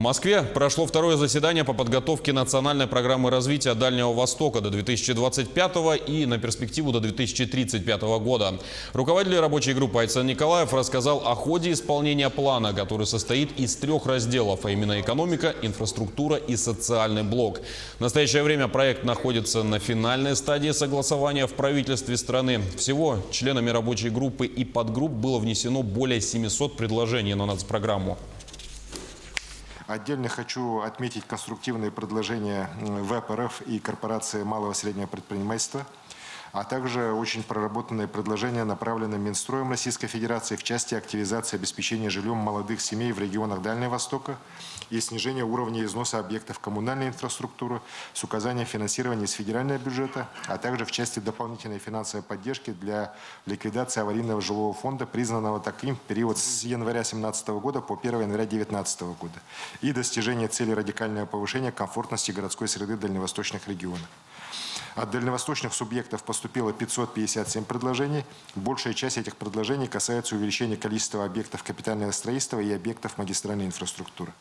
В Москве прошло второе заседание по подготовке национальной программы развития Дальнего Востока до 2025 и на перспективу до 2035 года. Руководитель рабочей группы Айцен Николаев рассказал о ходе исполнения плана, который состоит из 3 разделов, а именно экономика, инфраструктура и социальный блок. В настоящее время проект находится на финальной стадии согласования в правительстве страны. Всего членами рабочей группы и подгрупп было внесено более 700 предложений на нацпрограмму. Отдельно хочу отметить конструктивные предложения ВЭП РФ и корпорации малого и среднего предпринимательства, а также очень проработанные предложения, направленные Минстроем Российской Федерации в части активизации обеспечения жильем молодых семей в регионах Дальнего Востока и снижения уровня износа объектов коммунальной инфраструктуры с указанием финансирования из федерального бюджета, а также в части дополнительной финансовой поддержки для ликвидации аварийного жилого фонда, признанного таким в период с января 2017 года по 1 января 2019 года, и достижения цели радикального повышения комфортности городской среды в дальневосточных регионах. От дальневосточных субъектов поступило 557 предложений. Большая часть этих предложений касается увеличения количества объектов капитального строительства и объектов магистральной инфраструктуры.